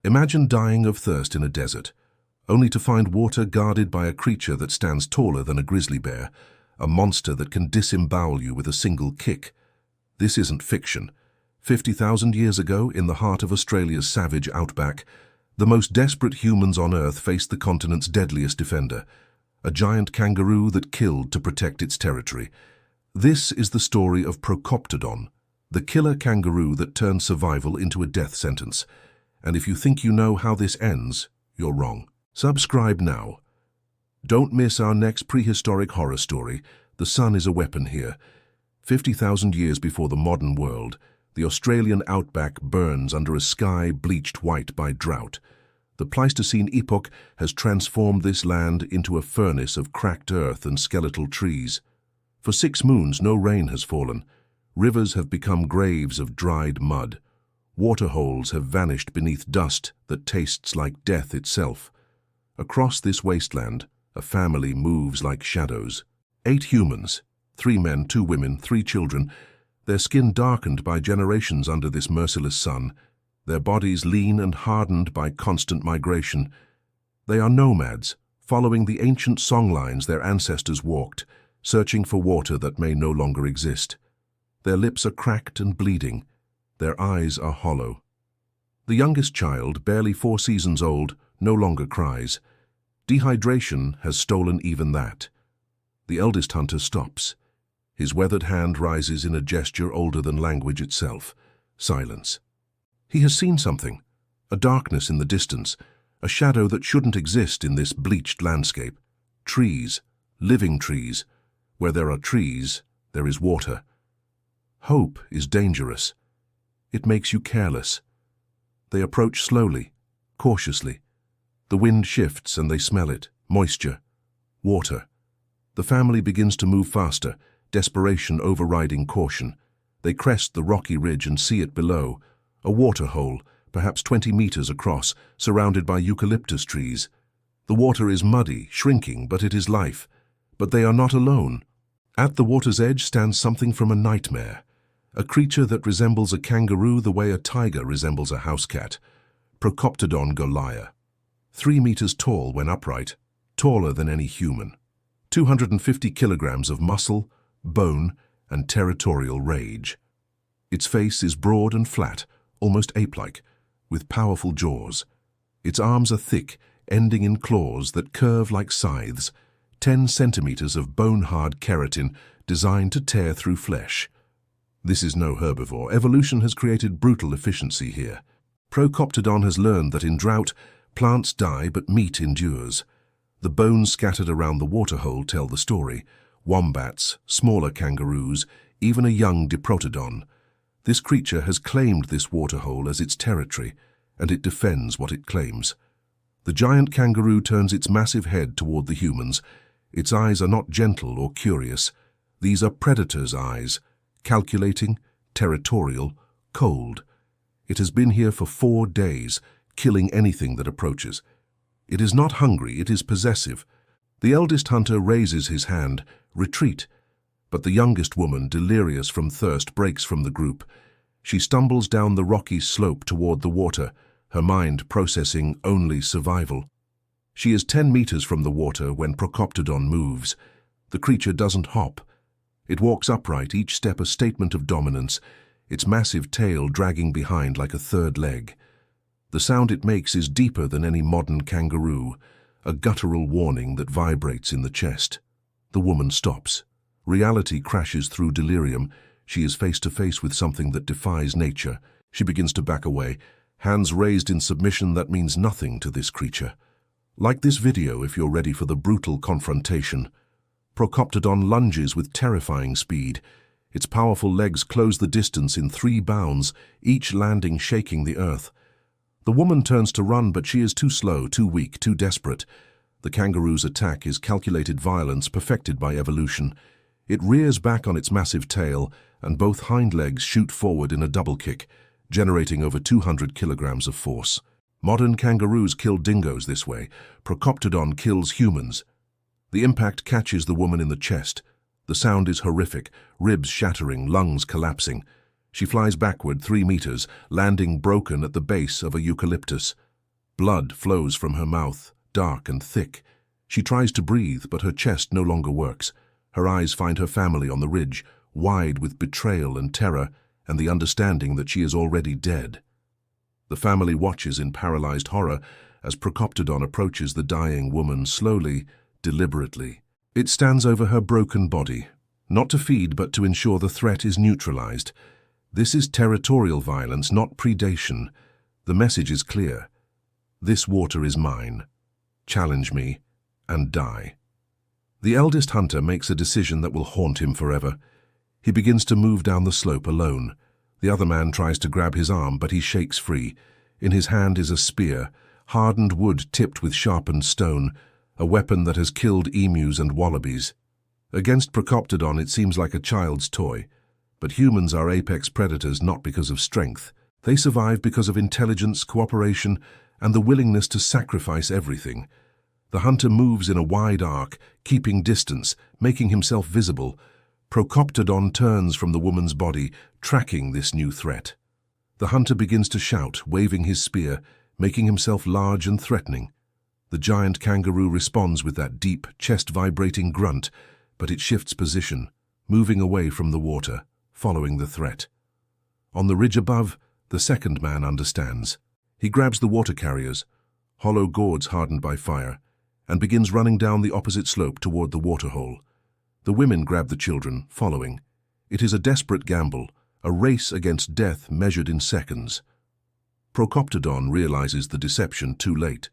Imagine dying of thirst in a desert, only to find water guarded by a creature that stands taller than a grizzly bear, a monster that can disembowel you with a single kick. This isn't fiction. 50,000 years ago, in the heart of Australia's savage outback, the most desperate humans on Earth faced the continent's deadliest defender, a giant kangaroo that killed to protect its territory. This is the story of Procoptodon, the killer kangaroo that turned survival into a death sentence. And if you think you know how this ends, you're wrong. Subscribe now. Don't miss our next prehistoric horror story. The sun is a weapon here. 50,000 years before the modern world, the Australian outback burns under a sky bleached white by drought. The Pleistocene epoch has transformed this land into a furnace of cracked earth and skeletal trees. For 6 moons, no rain has fallen. Rivers have become graves of dried mud. Waterholes have vanished beneath dust that tastes like death itself. Across this wasteland, a family moves like shadows. 8 humans, 3 men, 2 women, 3 children, their skin darkened by generations under this merciless sun, their bodies lean and hardened by constant migration. They are nomads, following the ancient songlines their ancestors walked, searching for water that may no longer exist. Their lips are cracked and bleeding. Their eyes are hollow. The youngest child, barely 4 seasons old, no longer cries. Dehydration has stolen even that. The eldest hunter stops. His weathered hand rises in a gesture older than language itself. Silence. He has seen something, a darkness in the distance, a shadow that shouldn't exist in this bleached landscape. Trees, living trees. Where there are trees, there is water. Hope is dangerous. It makes you careless. They approach slowly, cautiously. The wind shifts and they smell it. Moisture. Water. The family begins to move faster, desperation overriding caution. They crest the rocky ridge and see it below. A water hole, perhaps 20 meters across, surrounded by eucalyptus trees. The water is muddy, shrinking, but it is life. But they are not alone. At the water's edge stands something from a nightmare. A creature that resembles a kangaroo the way a tiger resembles a house cat. Procoptodon goliah. 3 meters tall when upright, taller than any human. 250 kilograms of muscle, bone, and territorial rage. Its face is broad and flat, almost ape-like, with powerful jaws. Its arms are thick, ending in claws that curve like scythes, 10 centimeters of bone-hard keratin designed to tear through flesh. This is no herbivore. Evolution has created brutal efficiency here. Procoptodon has learned that in drought, plants die but meat endures. The bones scattered around the waterhole tell the story. Wombats, smaller kangaroos, even a young diprotodon. This creature has claimed this waterhole as its territory, and it defends what it claims. The giant kangaroo turns its massive head toward the humans. Its eyes are not gentle or curious. These are predator's eyes, calculating, territorial, cold. It has been here for 4 days, killing anything that approaches. It is not hungry, it is possessive. The eldest hunter raises his hand, retreat. But the youngest woman, delirious from thirst, breaks from the group. She stumbles down the rocky slope toward the water, her mind processing only survival. She is 10 meters from the water when Procoptodon moves. The creature doesn't hop. It walks upright, each step a statement of dominance, its massive tail dragging behind like a third leg. The sound it makes is deeper than any modern kangaroo, a guttural warning that vibrates in the chest. The woman stops. Reality crashes through delirium. She is face to face with something that defies nature. She begins to back away, hands raised in submission that means nothing to this creature. Like this video if you're ready for the brutal confrontation. Procoptodon lunges with terrifying speed. Its powerful legs close the distance in 3 bounds, each landing shaking the earth. The woman turns to run, but she is too slow, too weak, too desperate. The kangaroo's attack is calculated violence perfected by evolution. It rears back on its massive tail, and both hind legs shoot forward in a double kick, generating over 200 kilograms of force. Modern kangaroos kill dingoes this way. Procoptodon kills humans. The impact catches the woman in the chest. The sound is horrific, ribs shattering, lungs collapsing. She flies backward 3 meters, landing broken at the base of a eucalyptus. Blood flows from her mouth, dark and thick. She tries to breathe, but her chest no longer works. Her eyes find her family on the ridge, wide with betrayal and terror, and the understanding that she is already dead. The family watches in paralyzed horror as Procoptodon approaches the dying woman slowly, deliberately. It stands over her broken body, not to feed but to ensure the threat is neutralized. This is territorial violence, not predation. The message is clear. This water is mine. Challenge me, and die. The eldest hunter makes a decision that will haunt him forever. He begins to move down the slope alone. The other man tries to grab his arm, but he shakes free. In his hand is a spear, hardened wood tipped with sharpened stone, a weapon that has killed emus and wallabies. Against Procoptodon it seems like a child's toy, but humans are apex predators not because of strength. They survive because of intelligence, cooperation, and the willingness to sacrifice everything. The hunter moves in a wide arc, keeping distance, making himself visible. Procoptodon turns from the woman's body, tracking this new threat. The hunter begins to shout, waving his spear, making himself large and threatening. The giant kangaroo responds with that deep, chest-vibrating grunt, but it shifts position, moving away from the water, following the threat. On the ridge above, the second man understands. He grabs the water carriers, hollow gourds hardened by fire, and begins running down the opposite slope toward the waterhole. The women grab the children, following. It is a desperate gamble, a race against death measured in seconds. Procoptodon realizes the deception too late.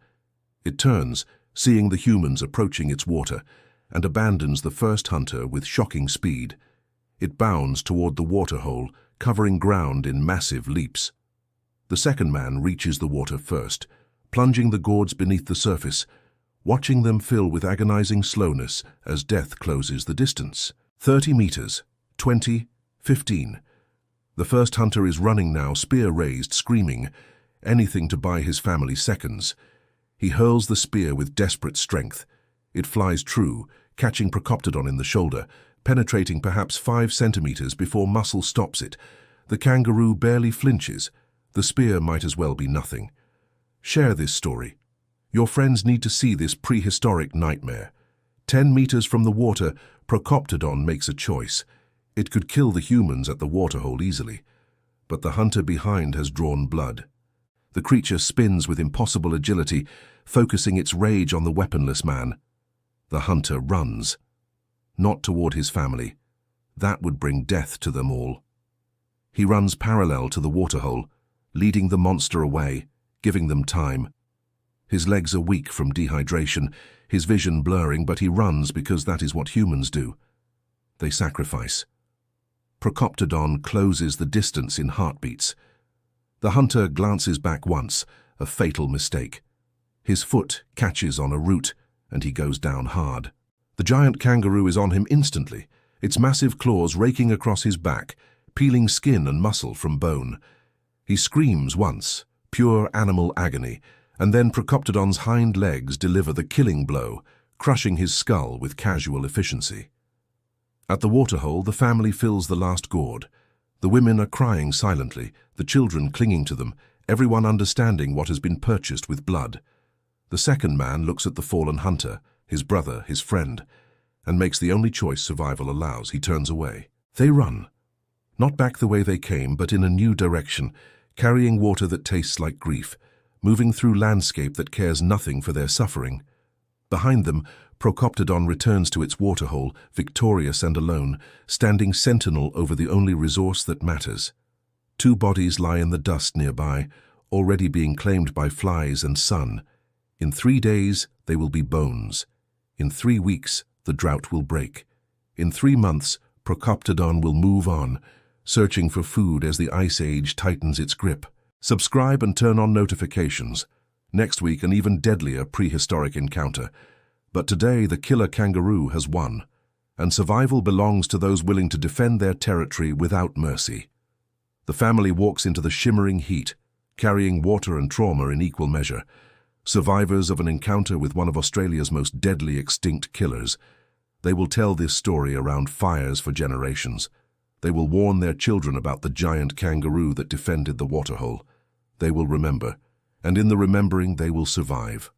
It turns, seeing the humans approaching its water, and abandons the first hunter with shocking speed. It bounds toward the waterhole, covering ground in massive leaps. The second man reaches the water first, plunging the gourds beneath the surface, watching them fill with agonizing slowness as death closes the distance. 30 meters, 20, 15. The first hunter is running now, spear raised, screaming, anything to buy his family seconds. He hurls the spear with desperate strength. It flies true, catching Procoptodon in the shoulder, penetrating perhaps 5 centimeters before muscle stops it. The kangaroo barely flinches. The spear might as well be nothing. Share this story. Your friends need to see this prehistoric nightmare. 10 meters from the water, Procoptodon makes a choice. It could kill the humans at the waterhole easily, but the hunter behind has drawn blood. The creature spins with impossible agility, focusing its rage on the weaponless man. The hunter runs. Not toward his family. That would bring death to them all. He runs parallel to the waterhole, leading the monster away, giving them time. His legs are weak from dehydration, his vision blurring, but he runs because that is what humans do. They sacrifice. Procoptodon closes the distance in heartbeats. The hunter glances back once, a fatal mistake. His foot catches on a root, and he goes down hard. The giant kangaroo is on him instantly, its massive claws raking across his back, peeling skin and muscle from bone. He screams once, pure animal agony, and then Procoptodon's hind legs deliver the killing blow, crushing his skull with casual efficiency. At the waterhole, the family fills the last gourd. The women are crying silently, the children clinging to them, everyone understanding what has been purchased with blood. The second man looks at the fallen hunter, his brother, his friend, and makes the only choice survival allows. He turns away. They run. Not back the way they came, but in a new direction, carrying water that tastes like grief, moving through landscape that cares nothing for their suffering. Behind them, Procoptodon returns to its waterhole, victorious and alone, standing sentinel over the only resource that matters. 2 bodies lie in the dust nearby, already being claimed by flies and sun. In 3 days, they will be bones. In 3 weeks, the drought will break. In 3 months, Procoptodon will move on, searching for food as the Ice Age tightens its grip. Subscribe and turn on notifications. Next week, an even deadlier prehistoric encounter. But today, the killer kangaroo has won, and survival belongs to those willing to defend their territory without mercy. The family walks into the shimmering heat, carrying water and trauma in equal measure. Survivors of an encounter with one of Australia's most deadly extinct killers. They will tell this story around fires for generations. They will warn their children about the giant kangaroo that defended the waterhole. They will remember, and in the remembering they will survive.